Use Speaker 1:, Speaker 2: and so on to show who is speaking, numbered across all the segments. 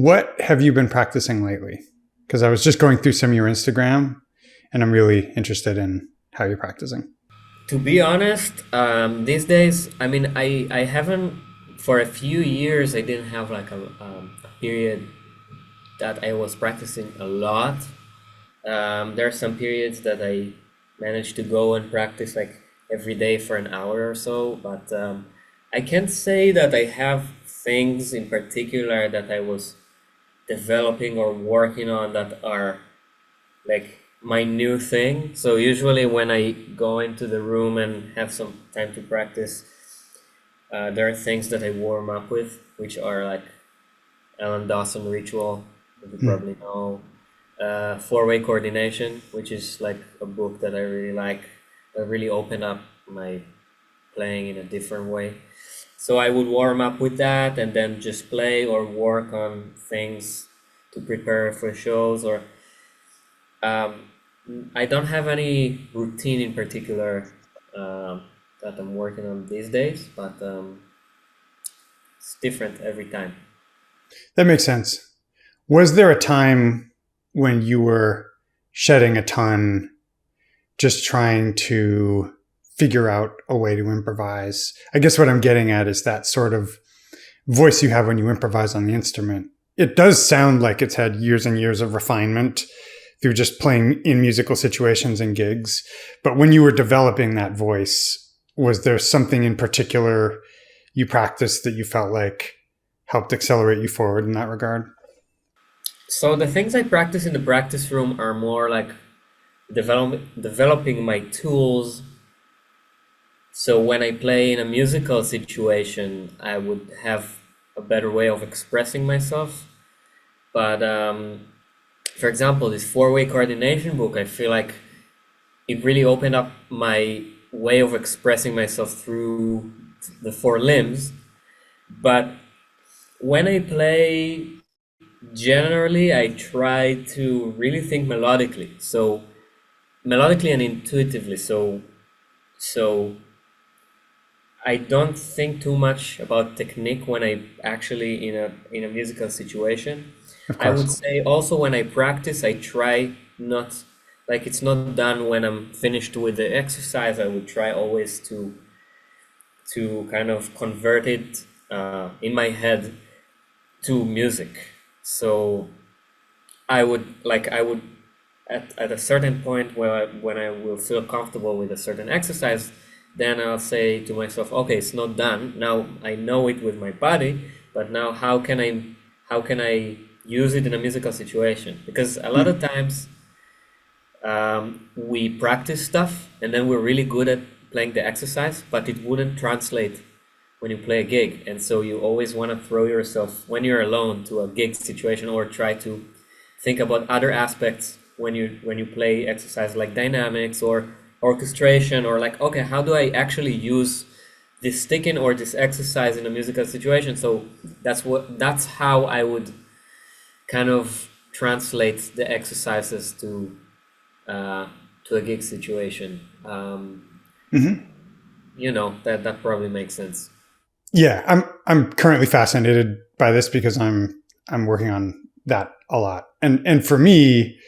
Speaker 1: what have you been practicing lately? Because I was just going through some of your Instagram and I'm really interested in how you're practicing.
Speaker 2: To be honest, these days, I mean, I haven't, for a few years, I didn't have like a period that I was practicing a lot. There are some periods that I managed to go and practice like every day for an hour or so, but I can't say that I have things in particular that I was developing or working on that are like my new thing. So usually when I go into the room and have some time to practice, there are things that I warm up with, which are like Alan Dawson Ritual, that you
Speaker 1: Hmm.
Speaker 2: probably know, Four-Way Coordination, which is like a book that I really like, that really opened up my playing in a different way. So I would warm up with that and then just play or work on things to prepare for shows or um, I don't have any routine in particular that I'm working on these days, but it's different every time.
Speaker 1: That makes sense. Was there a time when you were shedding a ton, just trying to figure out a way to improvise? I guess what I'm getting at is that sort of voice you have when you improvise on the instrument. It does sound like it's had years and years of refinement through just playing in musical situations and gigs. But when you were developing that voice, was there something in particular you practiced that you felt like helped accelerate you forward in that regard?
Speaker 2: So the things I practice in the practice room are more like developing my tools. So when I play in a musical situation, I would have a better way of expressing myself. But for example, this four-way coordination book, I feel like it really opened up my way of expressing myself through the four limbs. But when I play, generally, I try to really think melodically. So melodically and intuitively. So I don't think too much about technique when I actually in a musical situation.
Speaker 1: Of
Speaker 2: I
Speaker 1: course.
Speaker 2: would say also when I practice, I try not like it's not done when I'm finished with the exercise. I would try always to kind of convert it in my head to music. So I would at a certain point when I will feel comfortable with a certain exercise, then I'll say to myself, okay, it's not done. Now I know it with my body, but now how can I use it in a musical situation? Because a lot of
Speaker 1: Hmm.
Speaker 2: times we practice stuff and then we're really good at playing the exercise, but it wouldn't translate when you play a gig. And so you always want to throw yourself when you're alone to a gig situation or try to think about other aspects when you play exercise like dynamics or orchestration or like, okay, how do I actually use this sticking or this exercise in a musical situation? So that's how I would kind of translate the exercises uh, to a gig situation.
Speaker 1: Hmm.
Speaker 2: That probably makes sense.
Speaker 1: Yeah, I'm currently fascinated by this because I'm working on that a lot, and for me,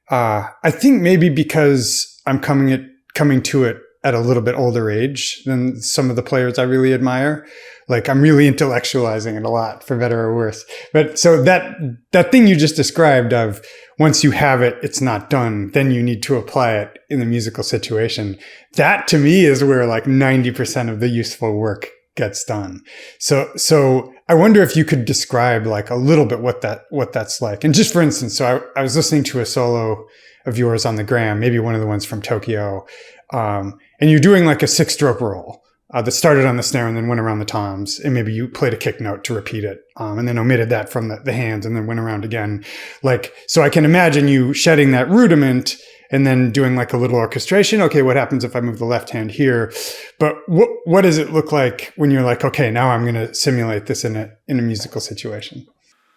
Speaker 1: I think maybe because I'm coming to it at a little bit older age than some of the players I really admire. Like I'm really intellectualizing it a lot, for better or worse. But so that thing you just described of once you have it, it's not done. Then you need to apply it in the musical situation. That to me is where like 90% of the useful work gets done. So I wonder if you could describe like a little bit what that's like. And just for instance, so I was listening to a solo of yours on the gram, maybe one of the ones from Tokyo, and you're doing like a six-stroke roll that started on the snare and then went around the toms, and maybe you played a kick note to repeat it, and then omitted that from the hands and then went around again. Like so, I can imagine you shedding that rudiment and then doing like a little orchestration. Okay, what happens if I move the left hand here? But what does it look like when you're like, okay, now I'm going to simulate this in a musical situation?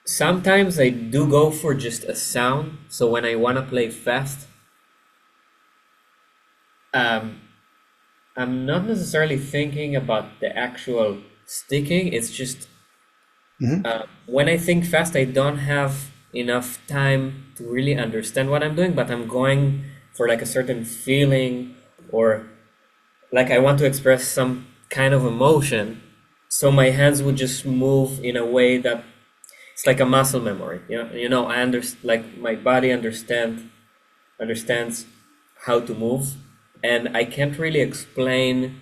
Speaker 2: Sometimes I do go for just a sound. So when I want to play fast, um, I'm not necessarily thinking about the actual sticking. It's just
Speaker 1: Hmm.
Speaker 2: When I think fast, I don't have enough time to really understand what I'm doing, but I'm going for like a certain feeling, or like I want to express some kind of emotion. So my hands would just move in a way that it's like a muscle memory. I understand, like my body understands how to move, and I can't really explain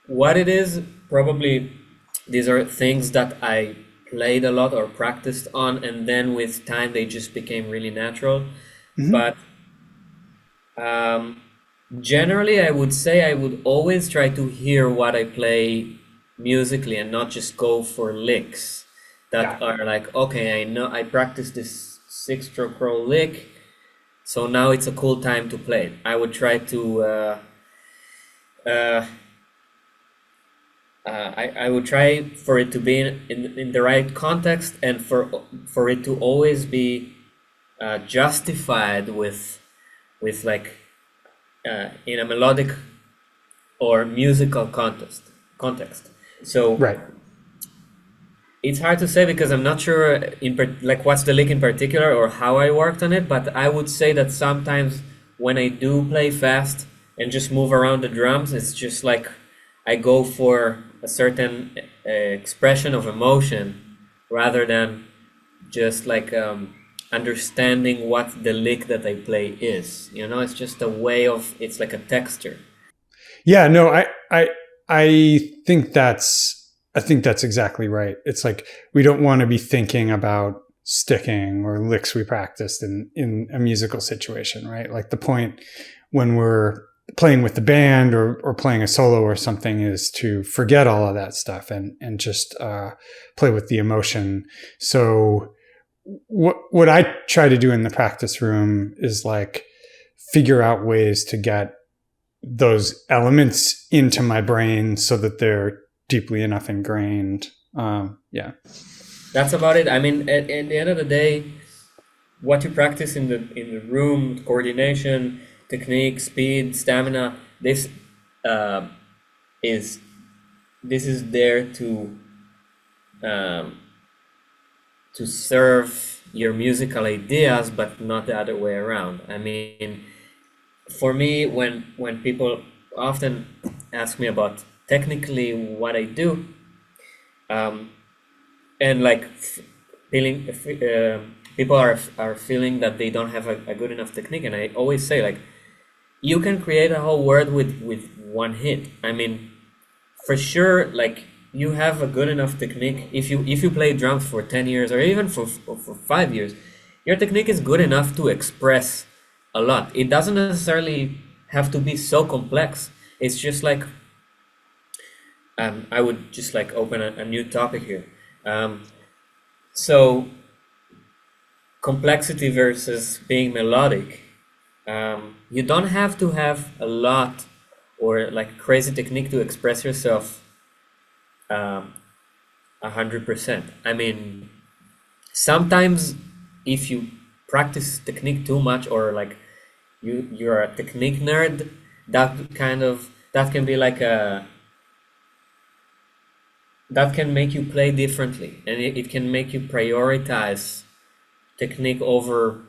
Speaker 2: what it is. Probably these are things that I played a lot or practiced on, and then with time they just became really natural.
Speaker 1: Hmm.
Speaker 2: But um, generally, I would say I would always try to hear what I play musically and not just go for licks that
Speaker 1: Yeah.
Speaker 2: are like, okay, I know I practiced this six stroke roll lick, so now it's a cool time to play it. I would try to uh, I would try for it to be in the right context, and for it to always be justified with like in a melodic or musical context. So
Speaker 1: Right.
Speaker 2: it's hard to say because I'm not sure like what's the lick in particular or how I worked on it, but I would say that sometimes when I do play fast and just move around the drums, it's just like I go for a certain expression of emotion rather than just like understanding what the lick that I play is. It's just a way of, it's like a texture.
Speaker 1: Yeah, no, I think that's exactly right. It's like we don't want to be thinking about sticking or licks we practiced in a musical situation, right? Like the point when we're playing with the band or playing a solo or something is to forget all of that stuff and just play with the emotion. So what I try to do in the practice room is like figure out ways to get those elements into my brain so that they're deeply enough ingrained. Yeah.
Speaker 2: That's about it. I mean, at the end of the day, what you practice in the room, coordination, technique, speed, stamina, uh, is this is there um, to serve your musical ideas, but not the other way around. I mean, for me, when people often ask me about technically what I do, um, and like feeling people are feeling that they don't have a good enough technique, and I always say like you can create a whole world with one hit. I mean, for sure, like you have a good enough technique. If you play drums for 10 years or even for 5 years, your technique is good enough to express a lot. It doesn't necessarily have to be so complex. It's just like I would just like open a new topic here. So complexity versus being melodic. You don't have to have a lot or like crazy technique to express yourself um, 100%. I mean, sometimes if you practice technique too much or like you're a technique nerd, that can be like a that can make you play differently, and it can make you prioritize technique over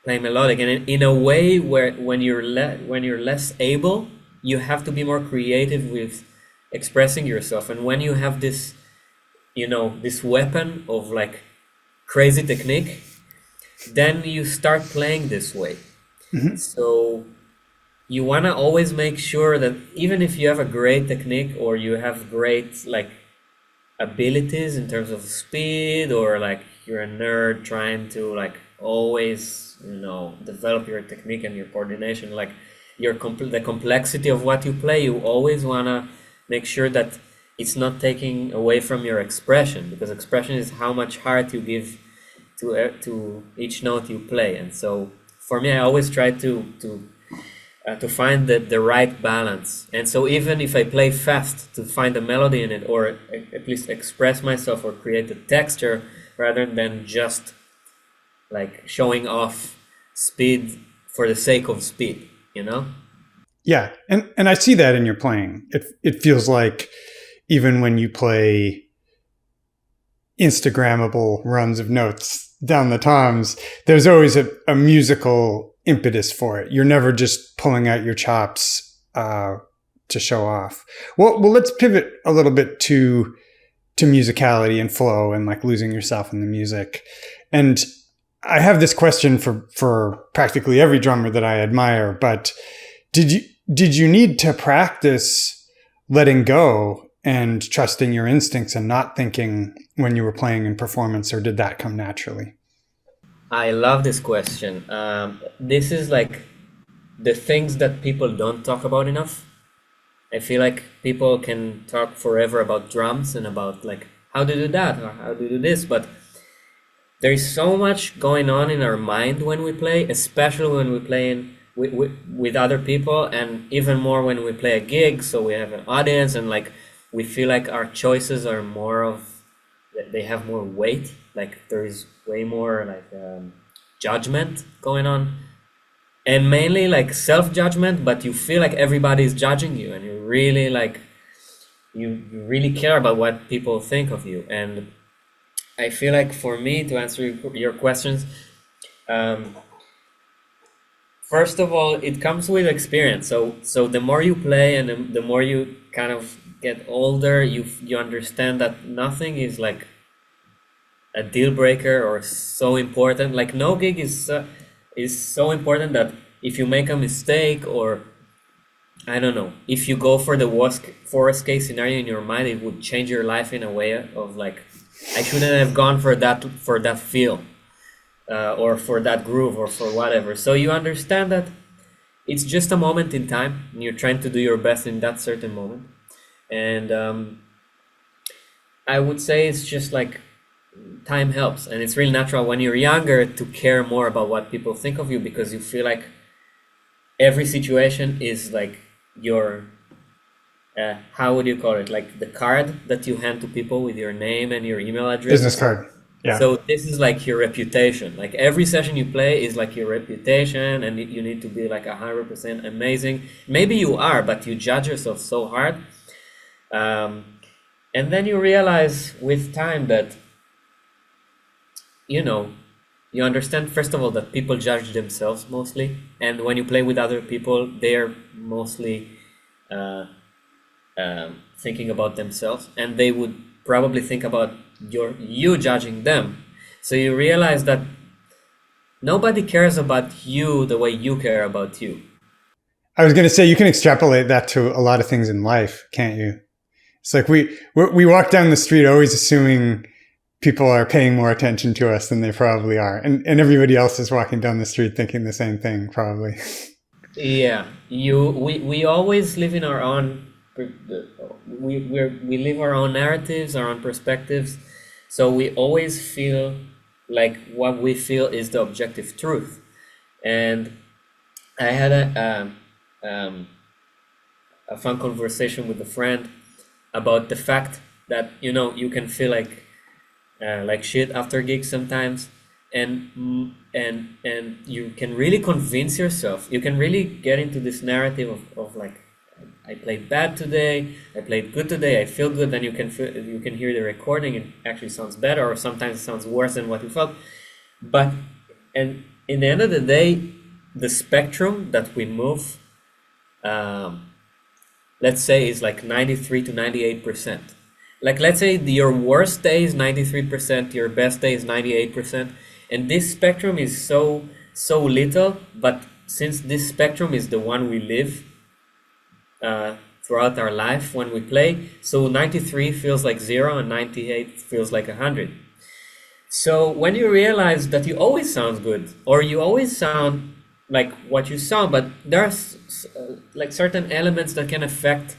Speaker 2: play melodic, and in a way where when you're less able, you have to be more creative with expressing yourself, and when you have this weapon of like crazy technique, then you start playing this way.
Speaker 1: Mm-hmm.
Speaker 2: So you want to always make sure that even if you have a great technique or you have great like abilities in terms of speed, or like you're a nerd trying to like always develop your technique and your coordination, like the complexity of what you play, you always want to make sure that it's not taking away from your expression, because expression is how much heart you give to each note you play. And so for me, I always try to find the right balance. And so even if I play fast, to find a melody in it, or at least express myself or create a texture, rather than just like showing off speed for the sake of speed, you know?
Speaker 1: Yeah. And I see that in your playing. It feels like even when you play Instagrammable runs of notes down the toms, there's always a musical impetus for it. You're never just pulling out your chops to show off. Well, let's pivot a little bit to musicality and flow and like losing yourself in the music. And I have this question for practically every drummer that I admire, but did you need to practice letting go and trusting your instincts and not thinking when you were playing in performance, or did that come naturally?
Speaker 2: I love this question. This is like the things that people don't talk about enough. I feel like people can talk forever about drums and about like how to do that or how to do this, but there is so much going on in our mind when we play, especially when we play with other people, and even more when we play a gig. So we have an audience, and like we feel like our choices are more of, they have more weight. Like there is way more like judgment going on, and mainly like self-judgment, but you feel like everybody is judging you, and you really like you really care about what people think of you. And I feel like for me, to answer your questions, first of all, it comes with experience. So the more you play and the more you kind of get older, you understand that nothing is like a deal breaker or so important. Like no gig is so important that if you make a mistake, or I don't know, if you go for the worst case scenario in your mind, it would change your life in a way of like, I shouldn't have gone for that feel, or for that groove, or for whatever. So you understand that it's just a moment in time, and you're trying to do your best in that certain moment. And I would say it's just like time helps, and it's really natural when you're younger to care more about what people think of you, because you feel like every situation is like your how would you call it, like the card that you hand to people with your name and your email address.
Speaker 1: Business card. Yeah.
Speaker 2: So this is like your reputation. Like every session you play is like your reputation, and you need to be like 100% amazing. Maybe you are, but you judge yourself so hard. And then you realize with time that, you understand, first of all, that people judge themselves mostly. And when you play with other people, they're mostly thinking about themselves, and they would probably think about you judging them. So you realize that nobody cares about you the way you care about you.
Speaker 1: I was going to say, you can extrapolate that to a lot of things in life, can't you? It's like we walk down the street always assuming people are paying more attention to us than they probably are. And everybody else is walking down the street thinking the same thing, probably.
Speaker 2: Yeah, we always live in our own, we live our own narratives, our own perspectives. So we always feel like what we feel is the objective truth. And I had a fun conversation with a friend about the fact that you can feel like shit after gigs sometimes, and you can really convince yourself, you can really get into this narrative of like, I played bad today, I played good today, I feel good. Then you can hear the recording, it actually sounds better, or sometimes it sounds worse than what you felt. But and in the end of the day, the spectrum that we move, let's say, is like 93 to 98%. Like, let's say your worst day is 93%, your best day is 98%, and this spectrum is so little. But since this spectrum is the one we live throughout our life when we play, so 93 feels like 0 and 98 feels like 100. So when you realize that you always sound good, or you always sound like what you sound, but there's like certain elements that can affect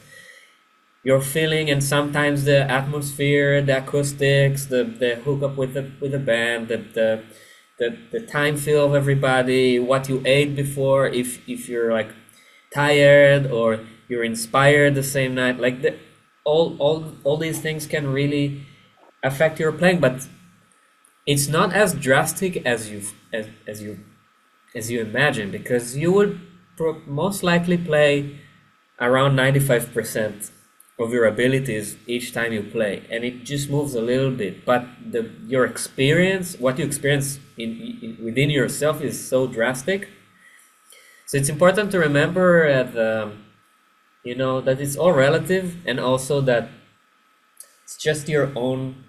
Speaker 2: your feeling, and sometimes the atmosphere, the acoustics, the hookup with the band, the time feel of everybody, what you ate before, if you're like tired or you're inspired the same night, like all these things can really affect your playing. But it's not as drastic as you imagine, because you would most likely play around 95% of your abilities each time you play, and it just moves a little bit. But your experience, what you experience within yourself, is so drastic. So it's important to remember that it's all relative, and also that it's just your own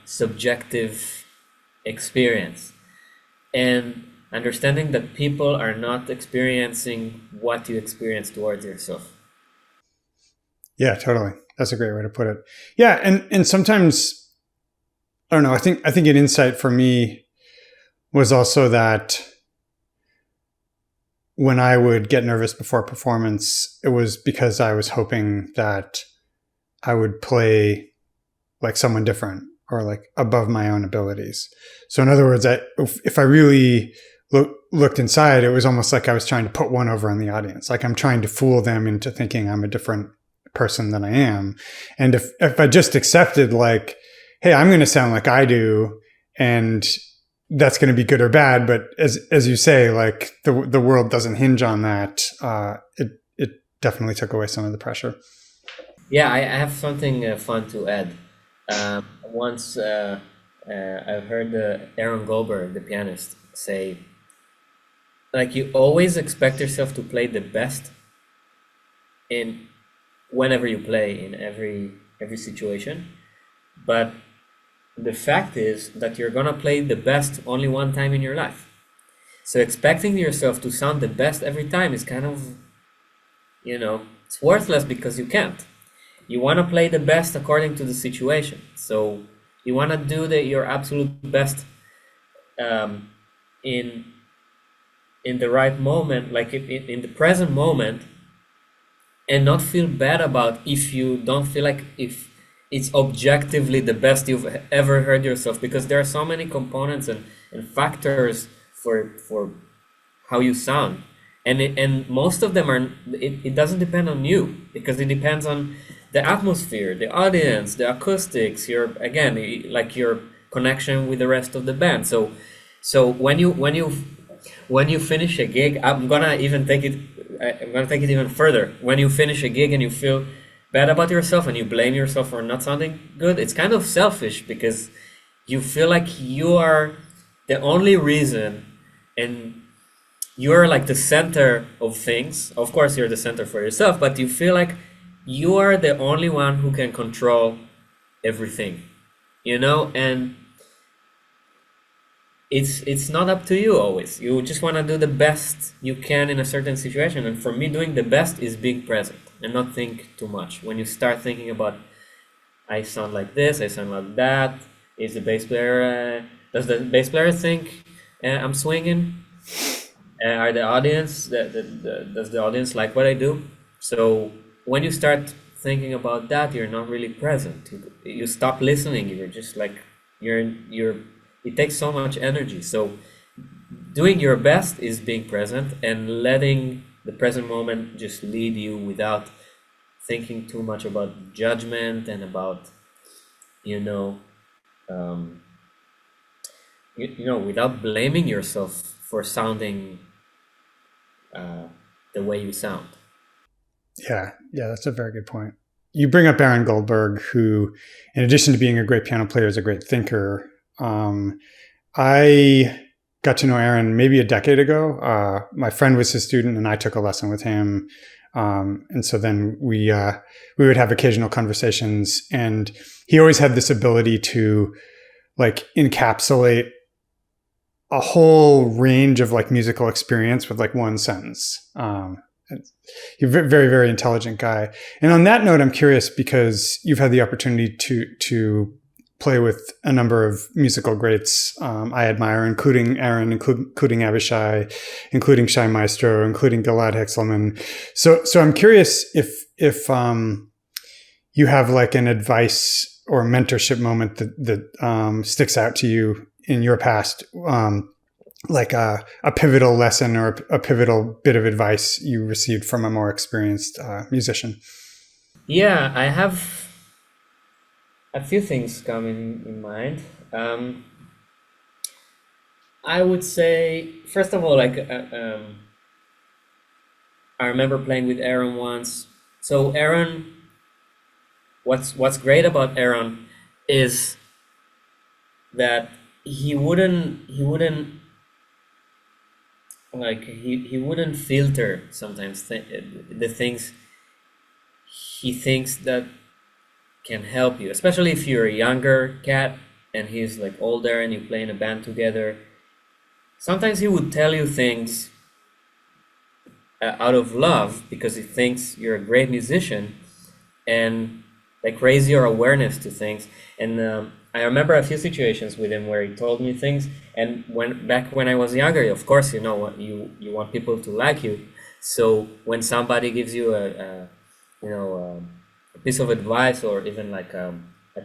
Speaker 2: subjective experience, and understanding that people are not experiencing what you experience towards yourself.
Speaker 1: Yeah, totally. That's a great way to put it. Yeah, and sometimes I don't know. I think an insight for me was also that when I would get nervous before a performance, it was because I was hoping that I would play like someone different or like above my own abilities. So in other words, if I really looked inside, it was almost like I was trying to put one over on the audience. Like I'm trying to fool them into thinking I'm a different person than I am. And if I just accepted like, hey, I'm going to sound like I do, and that's going to be good or bad. But as you say, like the world doesn't hinge on that. It definitely took away some of the pressure.
Speaker 2: Yeah, I have something fun to add. Once I heard Aaron Goldberg, the pianist, say, like, you always expect yourself to play the best in whenever you play in every situation, but the fact is that you're gonna play the best only one time in your life. So expecting yourself to sound the best every time is kind of, it's worthless because you can't. You want to play the best according to the situation. So you want to do your absolute best um, in the right moment, like in the present moment, and not feel bad about if you don't feel like if it's objectively the best you've ever heard yourself, because there are so many components and factors for how you sound, and most of them are, it doesn't depend on you, because it depends on the atmosphere, the audience, the acoustics, your, again, like your connection with the rest of the band. So when you finish a gig, I'm gonna take it even further. When you finish a gig and you feel bad about yourself and you blame yourself for not sounding good, it's kind of selfish, because you feel like you are the only reason, and you're like the center of things. Of course, you're the center for yourself, but you feel like you are the only one who can control everything, and it's not up to you always. You just want to do the best you can in a certain situation, and for me, doing the best is being present and not think too much. When you start thinking about, I sound like this, I sound like that, is the bass player does the bass player think I'm swinging? Are the audience does the audience like what I do? So when you start thinking about that, you're not really present. You stop listening. You're just like, you're it takes so much energy. So doing your best is being present and letting the present moment just lead you without thinking too much about judgment and about, you know um, without blaming yourself for sounding uh, the way you sound.
Speaker 1: Yeah, that's a very good point. You bring up Aaron Goldberg, who, in addition to being a great piano player, is a great thinker. I got to know Aaron maybe a decade ago. My friend was his student, and I took a lesson with him. And so then we would have occasional conversations, and he always had this ability to like encapsulate a whole range of like musical experience with like one sentence. He's a very, very intelligent guy. And on that note, I'm curious, because you've had the opportunity to play with a number of musical greats I admire, including Aaron, including Abishai, including Shai Maestro, including Gilad Hexelman. So I'm curious if you have like an advice or mentorship moment that sticks out to you in your past, like a pivotal lesson or a pivotal bit of advice you received from a more experienced musician.
Speaker 2: Yeah, I have a few things coming in mind. Um, I would say, first of all, like, I remember playing with Aaron once. So Aaron what's great about Aaron is that he wouldn't like he wouldn't filter sometimes the things he thinks that can help you, especially if you're a younger cat and he's like older and you play in a band together. Sometimes he would tell you things out of love because he thinks you're a great musician, and like raise your awareness to things. And I remember a few situations with him where he told me things, and when I was younger, of course, you know what, you want people to like you. So when somebody gives you a piece of advice or even like a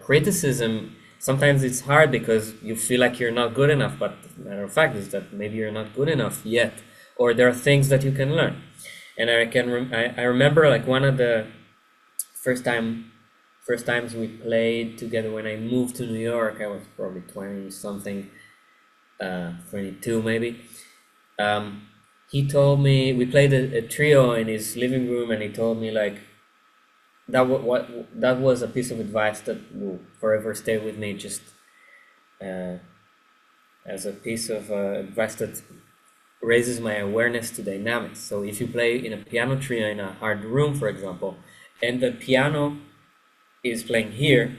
Speaker 2: criticism, sometimes it's hard because you feel like you're not good enough, but the matter of fact is that maybe you're not good enough yet, or there are things that you can learn. And I remember like one of the first times we played together when I moved to New York. I was probably 20 something, 22 maybe. He told me, we played a trio in his living room, and he told me like that was a piece of advice that will forever stay with me, just uh, as a piece of advice that raises my awareness to dynamics. So if you play in a piano trio in a hard room, for example, and the piano is playing here,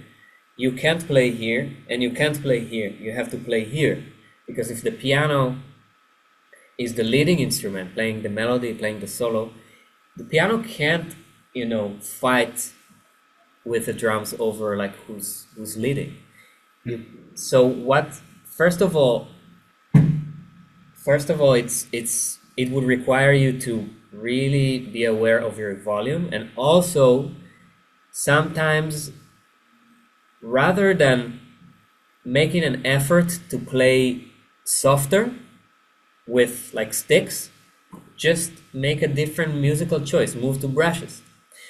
Speaker 2: you can't play here and you can't play here. You have to play here, because if the piano is the leading instrument, playing the melody, playing the solo, the piano can't, fight with the drums over like who's leading. So what? First of all, it would require you to really be aware of your volume, and also sometimes rather than making an effort to play softer with like sticks, just make a different musical choice, move to brushes.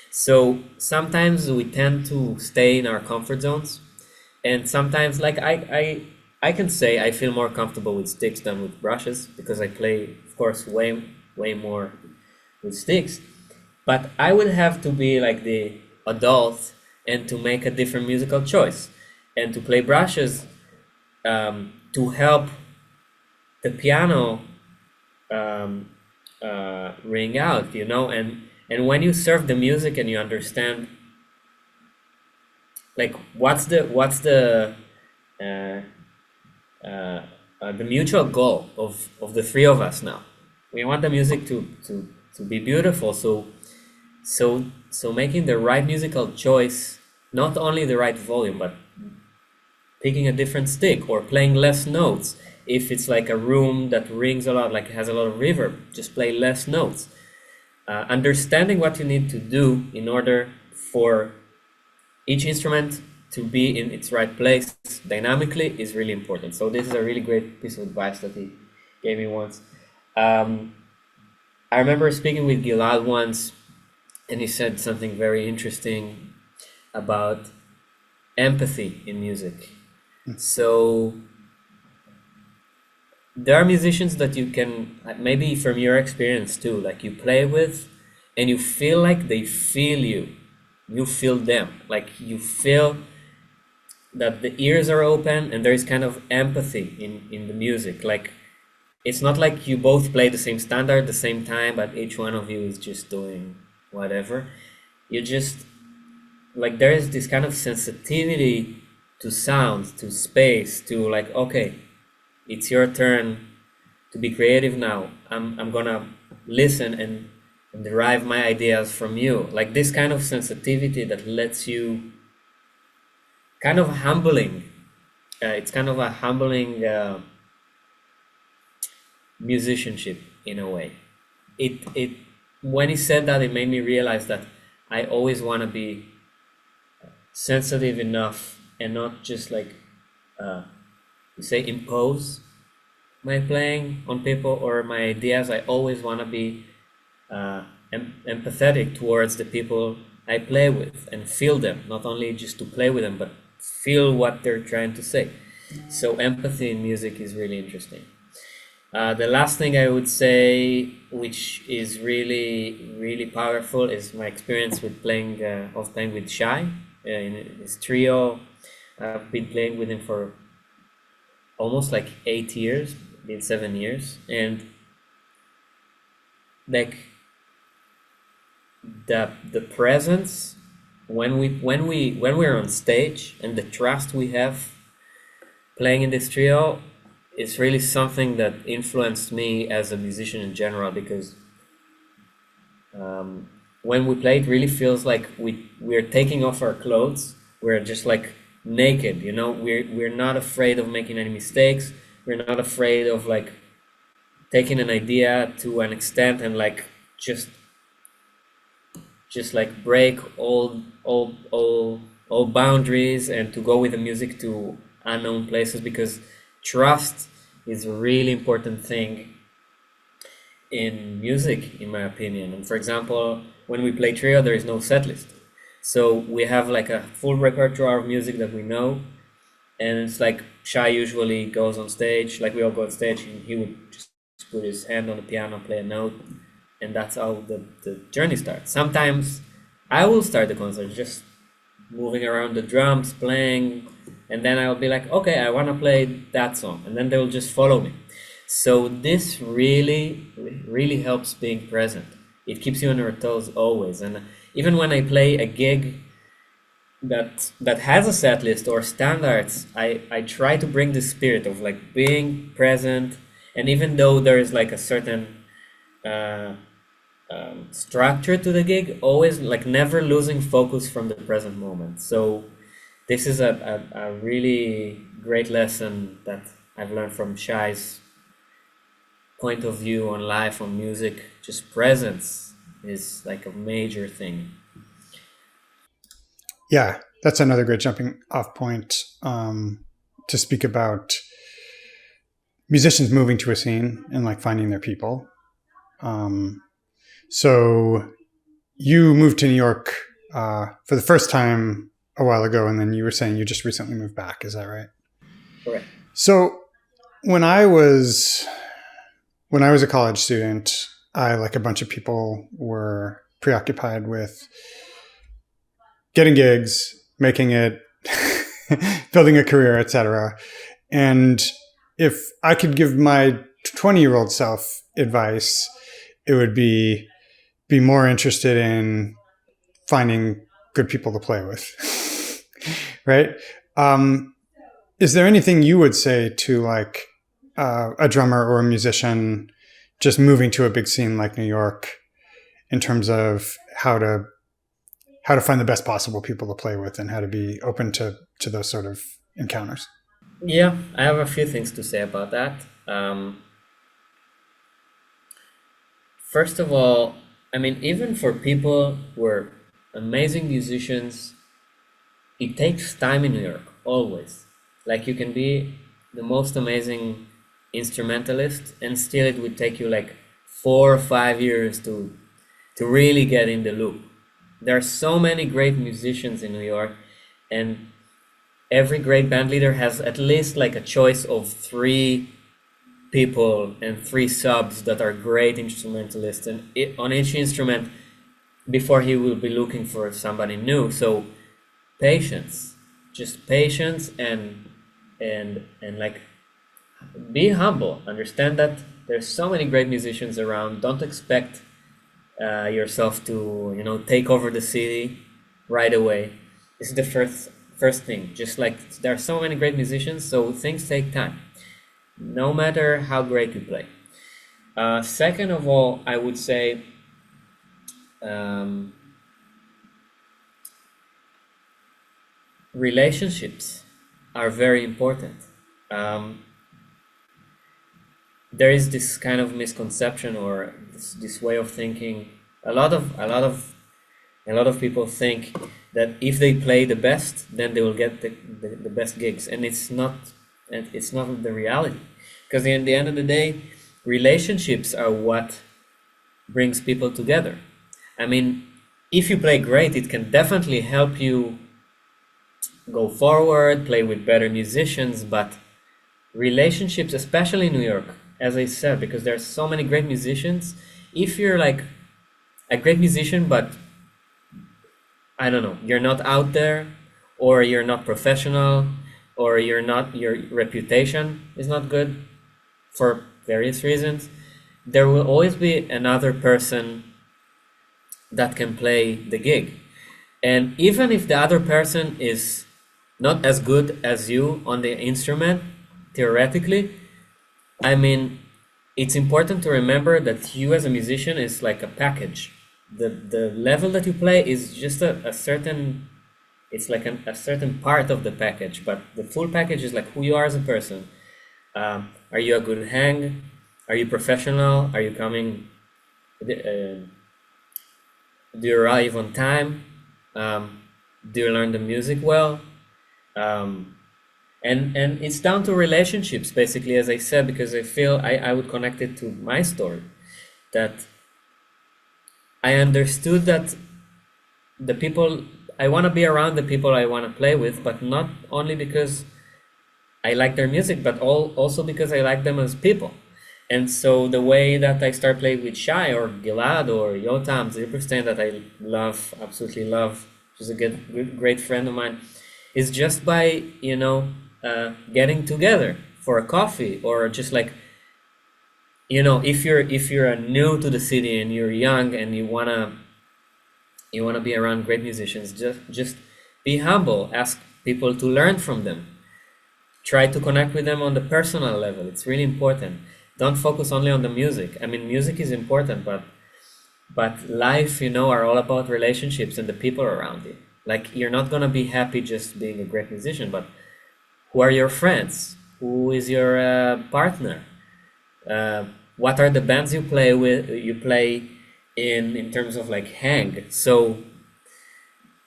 Speaker 2: So sometimes we tend to stay in our comfort zones, and sometimes like I can say I feel more comfortable with sticks than with brushes because I play, of course, way more with sticks. But I would have to be like the adult and to make a different musical choice and to play brushes to help the piano ring out, and when you serve the music and you understand like uh, the mutual goal of the three of us now. We want the music to be beautiful, so making the right musical choice, not only the right volume, but picking a different stick or playing less notes. If it's like a room that rings a lot, like has a lot of reverb, just play less notes. Understanding what you need to do in order for each instrument to be in its right place dynamically is really important. So this is a really great piece of advice that he gave me once. I remember speaking with Gilad once, and he said something very interesting about empathy in music. So there are musicians that you can, maybe from your experience too, like you play with and you feel like they feel you. You feel them. Like you feel that the ears are open and there is kind of empathy in the music. Like it's not like you both play the same standard at the same time, but each one of you is just doing whatever. You just, like, there is this kind of sensitivity to sound, to space, to like, okay, it's your turn to be creative now. I'm gonna listen and derive my ideas from you. Like this kind of sensitivity that lets you kind of humbling. It's kind of a humbling musicianship in a way. It when he said that, it made me realize that I always want to be sensitive enough and not just like you say impose my playing on people or my ideas. I always want to be empathetic towards the people I play with and feel them, not only just to play with them, but feel what they're trying to say. So empathy in music is really interesting. The last thing I would say, which is really, really powerful, is my experience with playing with Shai in his trio. I've been playing with him for almost like 8 years, been 7 years, and like the presence when we're on stage and the trust we have playing in this trio is really something that influenced me as a musician in general, because when we play it really feels like we're taking off our clothes. We're just like naked, you know. We're not afraid of making any mistakes. We're not afraid of like taking an idea to an extent and like just like break all boundaries and to go with the music to unknown places, because trust is a really important thing in music, in my opinion. And for example, when we play trio, there is no set list, so we have like a full repertoire of music that we know. And it's like Shai usually goes on stage, like we all go on stage, and he would just put his hand on the piano, play a note, and that's how the journey starts. Sometimes I will start the concert just moving around the drums, playing, and then I'll be like, okay, I want to play that song, and then they will just follow me. So this really helps being present. It keeps you on your toes always. And even when I play a gig that has a set list or standards, I try to bring the spirit of like being present. And even though there is like a certain uh, structure to the gig, always like never losing focus from the present moment. So this is a really great lesson that I've learned from Shai's point of view on life, on music. Just presence is like a major thing.
Speaker 1: Yeah, that's another great jumping off point to speak about musicians moving to a scene and like finding their people. Um, so you moved to New York for the first time a while ago, and then you were saying you just recently moved back. Is that right?
Speaker 2: Correct.
Speaker 1: So when I was a college student, I, like a bunch of people, were preoccupied with getting gigs, making it, building a career, etc. And if I could give my 20-year-old self advice, it would be more interested in finding good people to play with. Right? Um, is there anything you would say to like a drummer or a musician just moving to a big scene like New York in terms of how to find the best possible people to play with and how to be open to those sort of encounters?
Speaker 2: Yeah, I have a few things to say about that. First of all, I mean, even for people who are amazing musicians, it takes time in New York, always. Like you can be the most amazing instrumentalist, and still it would take you like 4 or 5 years to really get in the loop. There are so many great musicians in New York, and every great band leader has at least like a choice of three people and three subs that are great instrumentalists, and on each instrument before he will be looking for somebody new. So patience, just patience, and like be humble. Understand that there's so many great musicians around. Don't expect yourself to take over the city right away. This is the first thing. Just like there are so many great musicians, so things take time, no matter how great you play. Second of all, I would say um, relationships are very important. Um, there is this kind of misconception, or this way of thinking. A lot of people think that if they play the best, then they will get the best gigs, and it's not the reality. Because in the end of the day, relationships are what brings people together. I mean, if you play great, it can definitely help you go forward, play with better musicians, but relationships, especially in New York, as I said, because there's so many great musicians. If you're like a great musician, but I don't know, you're not out there, or you're not professional, or your reputation is not good for various reasons, there will always be another person that can play the gig. And even if the other person is not as good as you on the instrument, theoretically, I mean, it's important to remember that you as a musician is like a package. The level that you play is just a certain, it's like a certain part of the package, but the full package is like who you are as a person. Are you a good hang? Are you professional? Are you coming? Do you arrive on time? Um, do you learn the music well? Um, and it's down to relationships, basically, as I said, because I feel I would connect it to my story, that I understood that the people I want to be around, the people I want to play with, but not only because I like their music, but also because I like them as people. And so the way that I start playing with Shai or Gilad or Yotam Zilberstein, that I love, absolutely love, who's a great friend of mine, is just by, getting together for a coffee, or just like, if you're new to the city and you're young and you wanna be around great musicians, just be humble, ask people to learn from them, try to connect with them on the personal level. It's really important. Don't focus only on the music. I mean, music is important, but life, are all about relationships and the people around you. Like, you're not gonna be happy just being a great musician, but who are your friends? Who is your partner? What are the bands you play with? You play in terms of like hang. So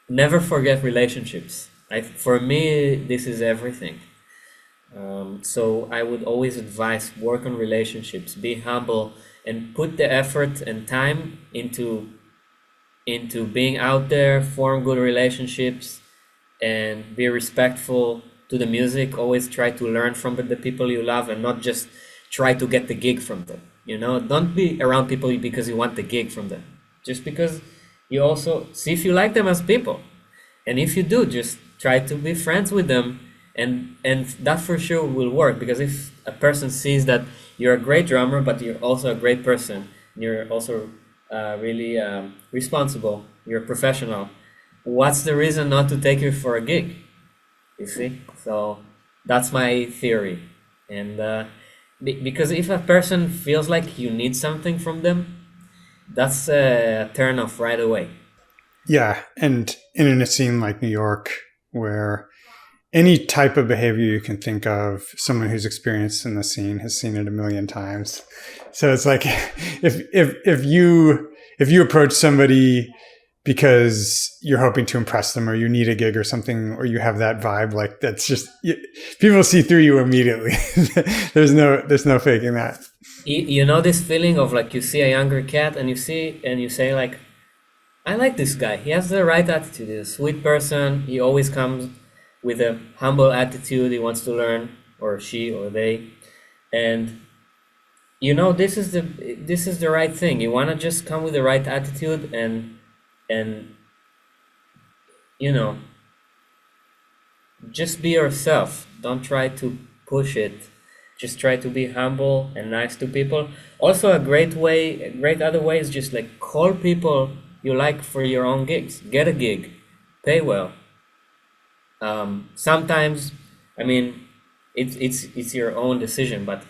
Speaker 2: never forget relationships. For me, this is everything. So I would always advise work on relationships, be humble, and put the effort and time into being out there, form good relationships, and be respectful to the music. Always try to learn from the people you love, and not just try to get the gig from them. Don't be around people because you want the gig from them. Just because you also see if you like them as people. And if you do, just try to be friends with them, and that for sure will work. Because if a person sees that you're a great drummer, but you're also a great person, you're also really responsible, you're a professional, what's the reason not to take you for a gig? You see? So that's my theory. And because if a person feels like you need something from them, that's a turn off right away.
Speaker 1: Yeah, and in a scene like New York, where any type of behavior you can think of, someone who's experienced in the scene has seen it a million times. So it's like if you approach somebody because you're hoping to impress them, or you need a gig or something, or you have that vibe, like that's just people see through you immediately. there's no faking that.
Speaker 2: You know this feeling of like you see a younger cat and you say like, I like this guy. He has the right attitude. He's a sweet person. He always comes with a humble attitude. He wants to learn, or she or they. And this is the right thing. You want to just come with the right attitude, and you know just be yourself. Don't try to push it. Just try to be humble and nice to people. Also, a great other way is just like call people you like for your own gigs. Get a gig, pay well. Sometimes, I mean, it's your own decision, but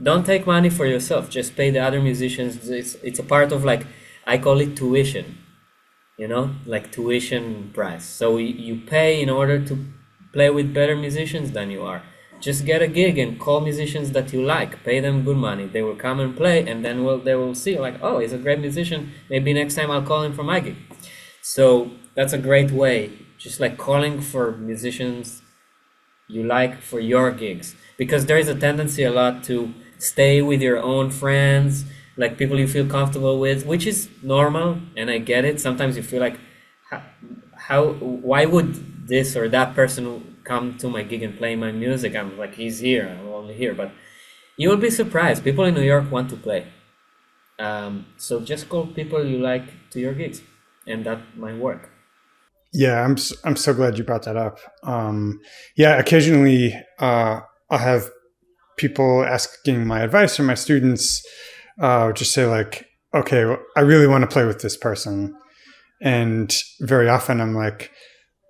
Speaker 2: don't take money for yourself. Just pay the other musicians. It's a part of, like, I call it tuition. Like tuition price. So you pay in order to play with better musicians than you are. Just get a gig and call musicians that you like. Pay them good money. They will come and play, and then they will see like, oh, he's a great musician. Maybe next time I'll call him for my gig. So that's a great way. Just like calling for musicians you like for your gigs, because there is a tendency a lot to stay with your own friends, like people you feel comfortable with, which is normal, and I get it. Sometimes you feel like, why would this or that person come to my gig and play my music? I'm like, he's here, I'm only here. But you will be surprised, people in New York want to play. So just call people you like to your gigs. and that might work.
Speaker 1: Yeah, I'm so glad you brought that up. Yeah, occasionally I'll have people asking my advice or my students just say like, okay, well, I really want to play with this person, and very often I'm like,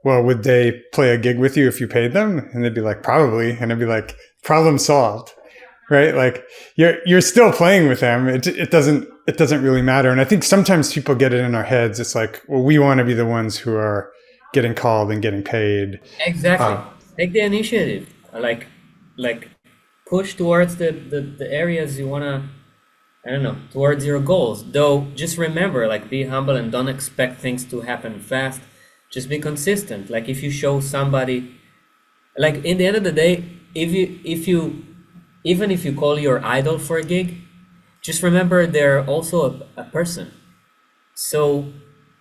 Speaker 1: well, would they play a gig with you if you paid them? And they'd be like, probably, and I'd be like, problem solved, right? Like you're still playing with them. It doesn't really matter. And I think sometimes people get it in our heads. It's like, well, we want to be the ones who are getting called and getting paid.
Speaker 2: Exactly.
Speaker 1: Uh,
Speaker 2: Take the initiative. Like push towards the areas you wanna, I don't know, towards your goals. Though just remember, like be humble and don't expect things to happen fast. Just be consistent. Like if you show somebody, like in the end of the day, if you even if you call your idol for a gig, just remember they're also a person. So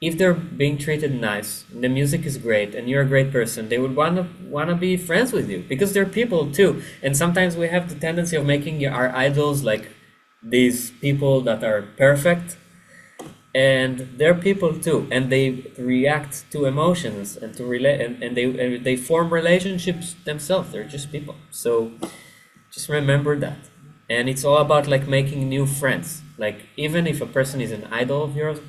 Speaker 2: if they're being treated nice, the music is great, and you're a great person, they would wanna be friends with you because they're people too. And sometimes we have the tendency of making our idols like these people that are perfect, and they're people too, and they react to emotions and to relate, and they form relationships themselves. They're just people. So just remember that. And it's all about like making new friends. Like even if a person is an idol of yours,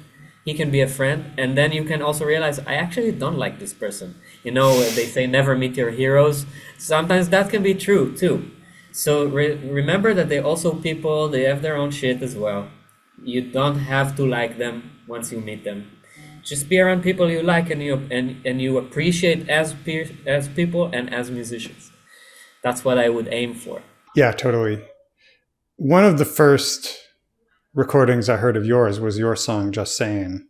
Speaker 2: he can be a friend, and then you can also realize I actually don't like this person. You know, they say never meet your heroes. Sometimes that can be true too. So remember that they also people, they have their own shit as well. You don't have to like them once you meet them. Just be around people you like and you appreciate as as people and as musicians. That's what I would aim for.
Speaker 1: yeah, totally. One of the first recordings I heard of yours was your song "Just Saying,"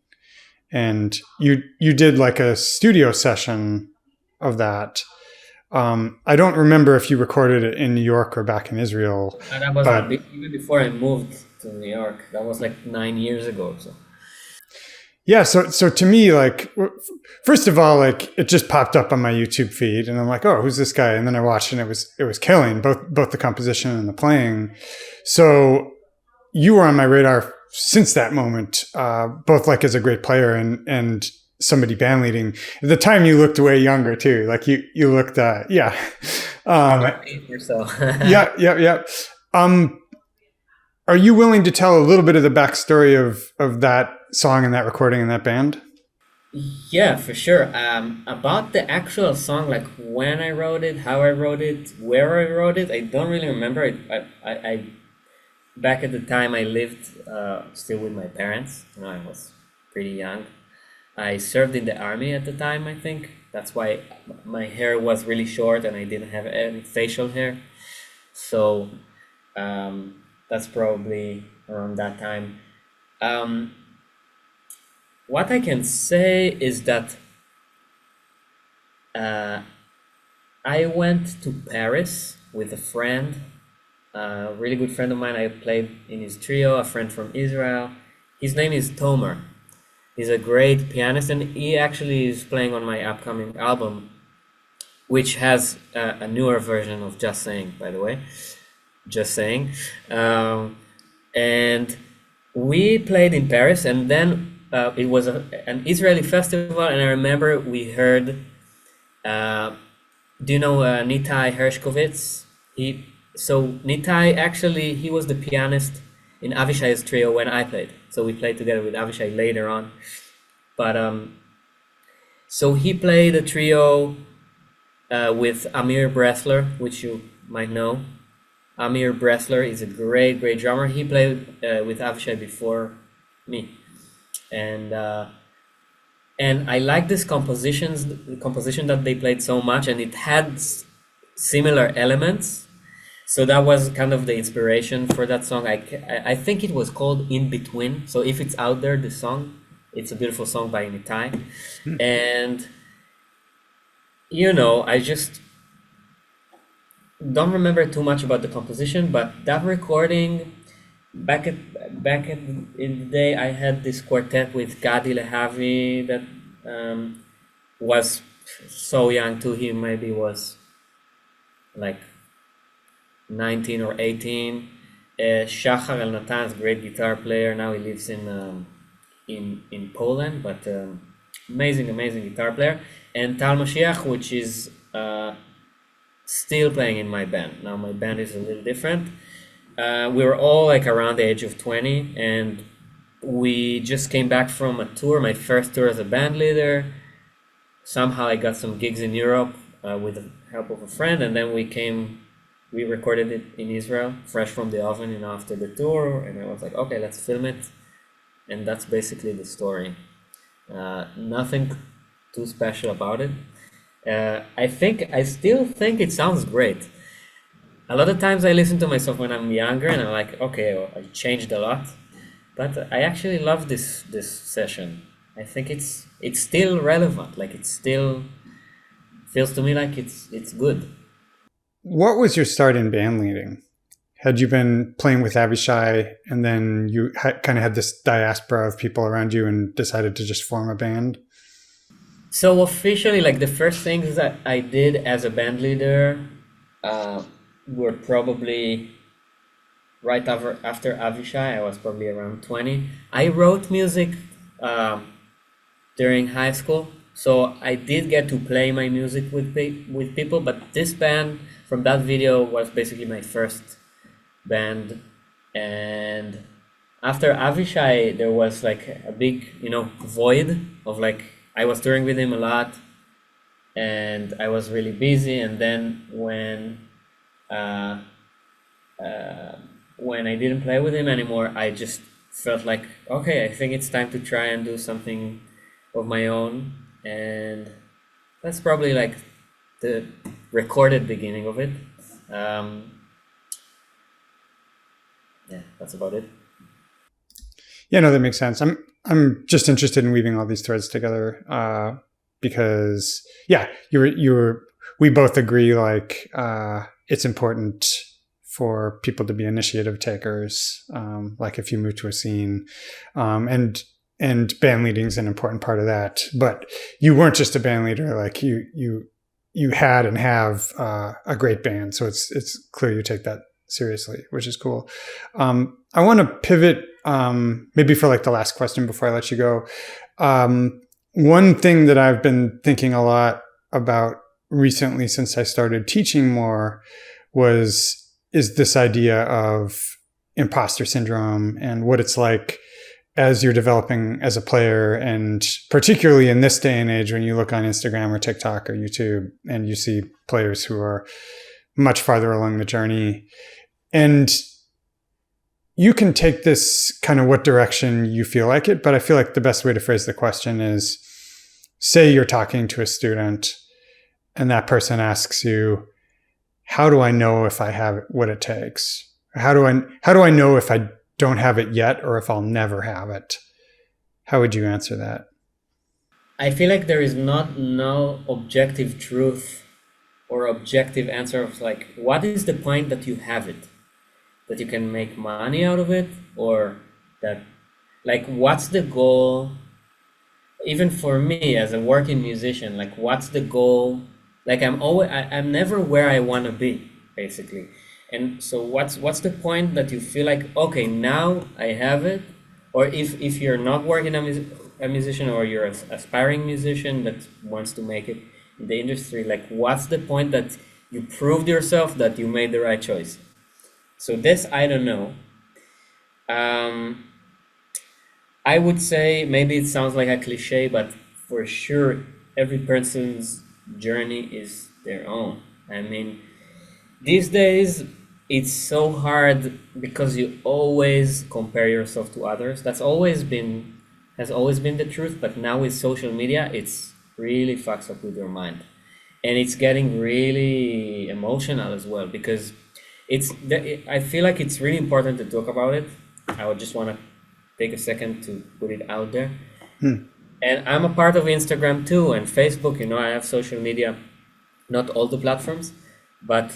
Speaker 1: and you did like a studio session of that. I don't remember if you recorded it in New York or back in Israel,
Speaker 2: And that was
Speaker 1: but
Speaker 2: even before I moved to New York. That was like 9 years ago. So
Speaker 1: yeah. So to me, like first of all, like it just popped up on my YouTube feed, and I'm like, oh, who's this guy? And then I watched, and it was killing both the composition and the playing. So you were on my radar since that moment, both like as a great player and somebody band leading. At the time, you looked way younger too. Like you looked, yeah, um,
Speaker 2: 8 or so.
Speaker 1: yeah, yeah, yeah. Um, are you willing to tell a little bit of the backstory of that song and that recording and that band?
Speaker 2: Yeah, for sure. About the actual song, like when I wrote it, how I wrote it, where I wrote it, I don't really remember. I back at the time I lived still with my parents. You know, I was pretty young. I served in the army at the time, I think. That's why my hair was really short and I didn't have any facial hair. So that's probably around that time. Um, what I can say is that uh, I went to Paris with a friend, a really good friend of mine. I played in his trio, a friend from Israel. His name is Tomer. He's a great pianist, and he actually is playing on my upcoming album, which has a newer version of Just Saying, by the way. Just Saying. Um, and we played in Paris, and then it was an Israeli festival, and I remember we heard. Uh, do you know Nitai Hershkovitz? Nitai actually he was the pianist in Avishai's trio when I played. So we played together with Avishai later on. But so he played a trio with Amir Bressler, which you might know. Amir Bressler is a great drummer. He played with Avishai before me, and I like this the composition that they played so much, and it had similar elements. So that was kind of the inspiration for that song. I think it was called In Between. So if it's out there, the song, it's a beautiful song by Nitai, and I just don't remember too much about the composition, but that recording in the day, I had this quartet with Gadi Lehavi that was so young too. He maybe was like 19 or 18. Shachar El Natan's great guitar player. Now he lives in in Poland, but amazing guitar player, and Tal Mashiach, which is still playing in my band. Now my band is a little different. We were all like around the age of 20, and we just came back from a tour, my first tour as a band leader. Somehow I got some gigs in Europe with the help of a friend, and then we recorded it in Israel, fresh from the oven, after the tour, and I was like, okay, let's film it, and that's basically the story. Nothing too special about it. I still think it sounds great. A lot of times I listen to myself when I'm younger, and I'm like, okay, well, I changed a lot, but I actually love this session. I think it's still relevant. Like, it still feels to me like it's good.
Speaker 1: What was your start in band leading? Had you been playing with Avishai and then you kind of had this diaspora of people around you and decided to just form a band?
Speaker 2: So officially, like, the first things that I did as a band leader were probably right after Avishai. I was probably around 20. I wrote music during high school, so I did get to play my music with people. But this band from that video was basically my first band, and after Avishai, there was like a big, void of, like, I was touring with him a lot, and I was really busy. And then uh, when I didn't play with him anymore, I just felt like, okay, I think it's time to try and do something of my own, and that's probably like the recorded beginning of it. Yeah, that's about it.
Speaker 1: Yeah, no, that makes sense. I'm just interested in weaving all these threads together because, yeah, we both agree, like, it's important for people to be initiative takers. Like, if you move to a scene, and band leading is an important part of that. But you weren't just a band leader; like, you had and have a great band, so it's clear you take that seriously, which is cool. I want to pivot, maybe for like the last question before I let you go. One thing that I've been thinking a lot about recently since I started teaching more is this idea of imposter syndrome and what it's like as you're developing as a player, and particularly in this day and age when you look on Instagram or TikTok or YouTube and you see players who are much farther along the journey. And you can take this kind of what direction you feel like it, but I feel like the best way to phrase the question is, say you're talking to a student and that person asks you, how do I know if I have what it takes? How do I know if I don't have it yet or if I'll never have it? How would you answer that?
Speaker 2: I feel like there is no objective truth or objective answer of, like, what is the point that you have it? That you can make money out of it, or that, like, what's the goal? Even for me as a working musician, like, what's the goal? Like, I'm never where I want to be, basically. And so what's the point that you feel like, okay, now I have it? Or if you're not working a musician, or you're an aspiring musician that wants to make it in the industry, like, what's the point that you proved yourself that you made the right choice? So this, I don't know. I would say, maybe it sounds like a cliche, but for sure, every person's journey is their own. I mean, these days, it's so hard because you always compare yourself to others. Has always been the truth, but now with social media, it's really fucks up with your mind. And it's getting really emotional as well, because I feel like it's really important to talk about it. I would just want to take a second to put it out there. And I'm a part of Instagram too, and Facebook. I have social media, not all the platforms, but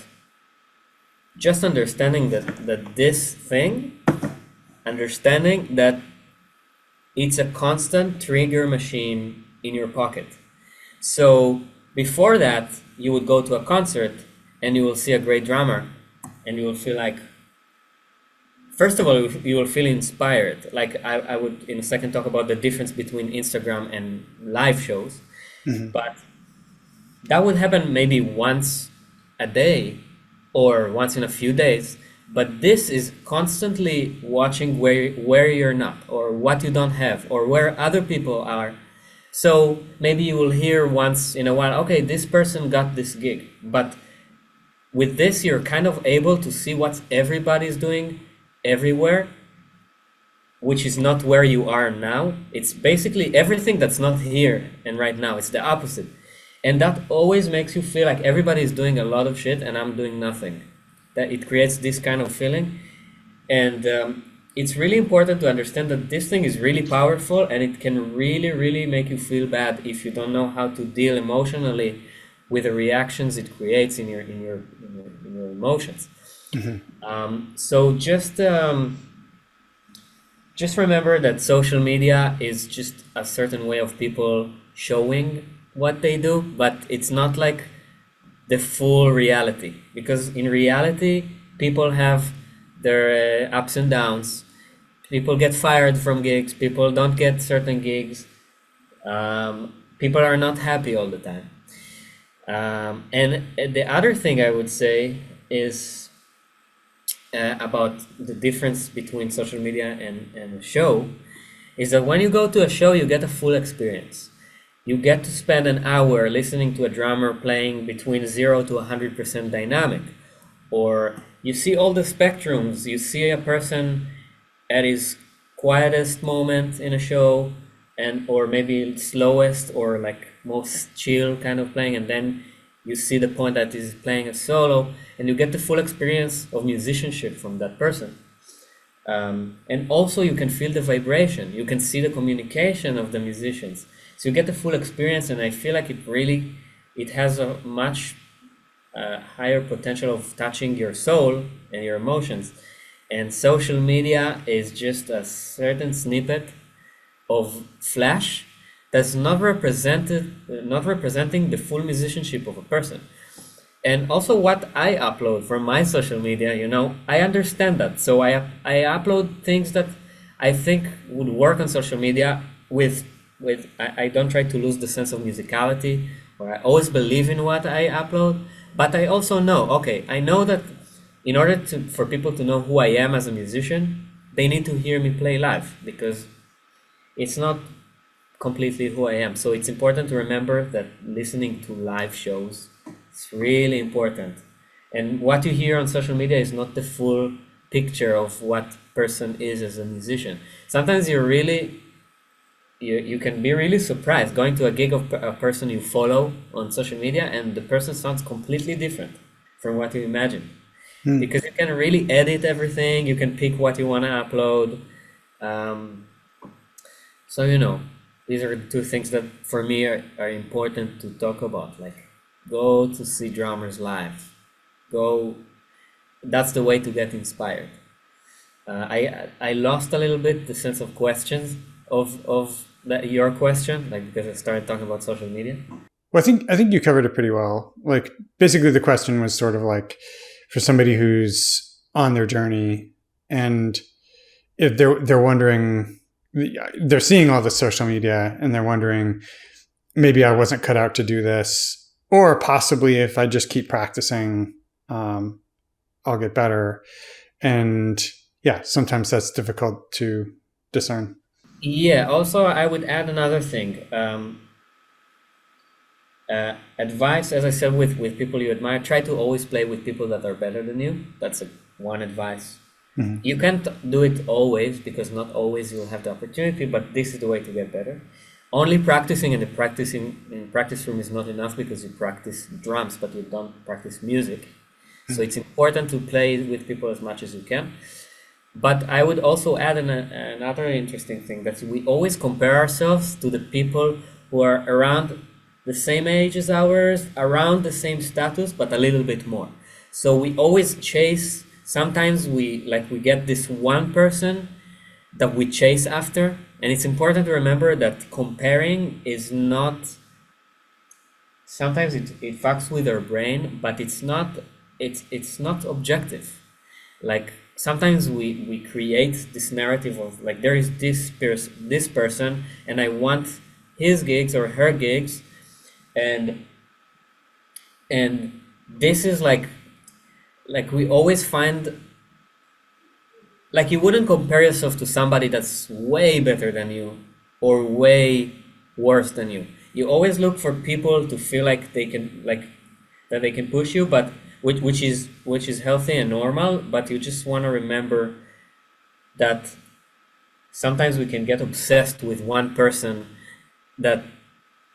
Speaker 2: just understanding understanding that it's a constant trigger machine in your pocket. So before that, you would go to a concert and you will see a great drummer, and you will feel like, first of all, you will feel inspired. Like I would in a second talk about the difference between Instagram and live shows,
Speaker 1: Hmm.
Speaker 2: but that would happen maybe once a day or once in a few days. But this is constantly watching where you're not, or what you don't have, or where other people are. So maybe you will hear once in a while, okay, this person got this gig, but with this you're kind of able to see what everybody's doing everywhere, which is not where you are now. It's basically everything that's not here and right now. It's the opposite. And that always makes you feel like everybody is doing a lot of shit and I'm doing nothing. That it creates this kind of feeling. And it's really important to understand that this thing is really powerful, and it can really, really make you feel bad if you don't know how to deal emotionally with the reactions it creates in your emotions.
Speaker 1: Hmm.
Speaker 2: So just remember that social media is just a certain way of people showing what they do, but it's not like the full reality. Because in reality, people have their ups and downs. People get fired from gigs. People don't get certain gigs. People are not happy all the time. And the other thing I would say is about the difference between social media and a show is that when you go to a show, you get a full experience. You get to spend an hour listening to a drummer playing between 0 to 100% dynamic. Or you see all the spectrums. You see a person at his quietest moment in a show, and or maybe slowest or like most chill kind of playing, and then you see the point that he's playing a solo, and you get the full experience of musicianship from that person. And also you can feel the vibration, you can see the communication of the musicians, so you get the full experience. And I feel like it has a much higher potential of touching your soul and your emotions. And social media is just a certain snippet of flash that's not representing the full musicianship of a person. And also what I upload from my social media, I understand that. So I upload things that I think would work on social media with I don't try to lose the sense of musicality, or I always believe in what I upload. But I also know, okay, I know that in order for people to know who I am as a musician, they need to hear me play live, because it's not completely who I am. So it's important to remember that listening to live shows is really important. And what you hear on social media is not the full picture of what person is as a musician. Sometimes you can be really surprised going to a gig of a person you follow on social media, and the person sounds completely different from what you imagine.
Speaker 1: Hmm.
Speaker 2: Because you can really edit everything, you can pick what you want to upload. Um, so, these are the two things that for me are important to talk about. Like, go to see drummers live. Go, that's the way to get inspired. I lost a little bit the sense of questions of your question, like, because I started talking about social media.
Speaker 1: Well, I think you covered it pretty well. Like, basically, the question was sort of like, for somebody who's on their journey, and if they're wondering, they're seeing all the social media and they're wondering, maybe I wasn't cut out to do this, or possibly if I just keep practicing, I'll get better. And yeah, sometimes that's difficult to discern.
Speaker 2: Yeah, also I would add another thing. Advice, as I said, with people you admire, try to always play with people that are better than you. That's one advice.
Speaker 1: Mm-hmm.
Speaker 2: You can't do it always, because not always you'll have the opportunity, but this is the way to get better. Only practicing in practice room is not enough, because you practice drums, but you don't practice music. So it's important to play with people as much as you can. But I would also add another interesting thing, that we always compare ourselves to the people who are around the same age as ours, around the same status, but a little bit more. So we always chase. Sometimes we get this one person that we chase after, and it's important to remember that comparing is not. Sometimes it fucks with our brain, but it's not objective. Like, sometimes we create this narrative of like there is this person and I want his gigs or her gigs, and and this is like we always find, like you wouldn't compare yourself to somebody that's way better than you or way worse than you. You always look for people to feel like they can, like that they can push you, but which is healthy and normal. But you just want to remember that sometimes we can get obsessed with one person, that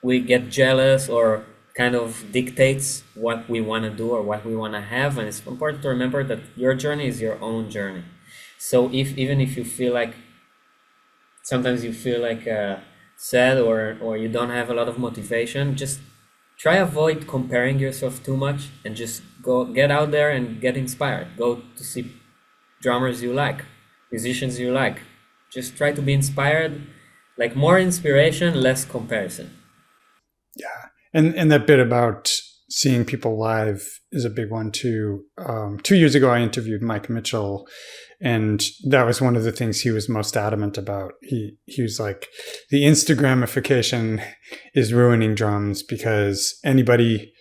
Speaker 2: we get jealous or kind of dictates what we want to do or what we want to have, and it's important to remember that your journey is your own journey. So if even if you feel like sometimes you feel like sad or you don't have a lot of motivation, just try avoid comparing yourself too much and just go get out there and get inspired. Go to see drummers you like, musicians you like. Just try to be inspired, like more inspiration, less comparison.
Speaker 1: Yeah. And that bit about seeing people live is a big one too. 2 years ago, I interviewed Mike Mitchell, and that was one of the things he was most adamant about. He was like, the Instagramification is ruining drums because anybody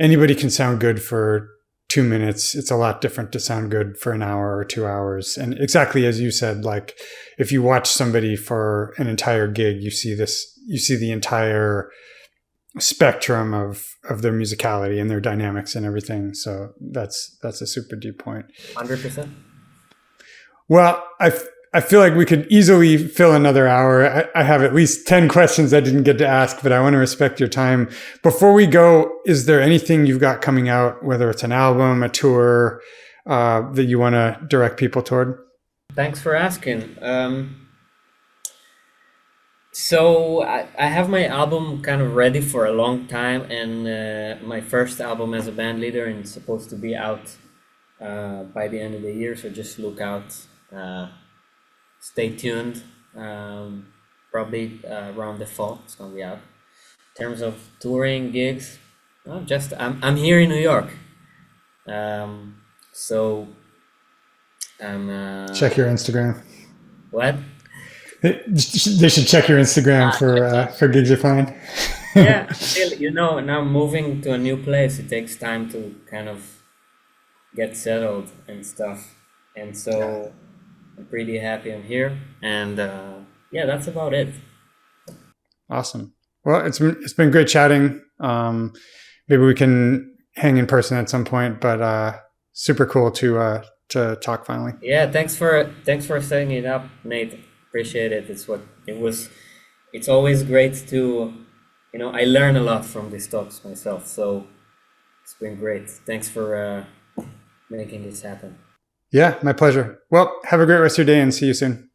Speaker 1: can sound good for 2 minutes. It's a lot different to sound good for an hour or 2 hours. And exactly as you said, like if you watch somebody for an entire gig, you see the entire spectrum of their musicality and their dynamics and everything. So that's a super deep point.
Speaker 2: 100%.
Speaker 1: Well, I feel like we could easily fill another hour. I have at least 10 questions I didn't get to ask, but I want to respect your time. Before we go, is there anything you've got coming out, whether it's an album, a tour, that you want to direct people toward?
Speaker 2: Thanks for asking. So I have my album kind of ready for a long time, and my first album as a band leader, and it's supposed to be out by the end of the year. So just look out, stay tuned. Probably around the fall, it's gonna be out. In terms of touring gigs, just I'm here in New York, so I'm
Speaker 1: Check your Instagram.
Speaker 2: what?
Speaker 1: They should check your Instagram for gigs you're playing.
Speaker 2: Yeah, still, now moving to a new place, it takes time to kind of get settled and stuff. And so I'm pretty happy I'm here. And yeah, that's about it.
Speaker 1: Awesome. Well, it's been great chatting. Maybe we can hang in person at some point, but super cool to talk finally.
Speaker 2: Yeah, thanks for setting it up, Nate. Appreciate it. It's always great to, I learn a lot from these talks myself. So it's been great. Thanks for making this happen.
Speaker 1: Yeah, my pleasure. Well, have a great rest of your day and see you soon.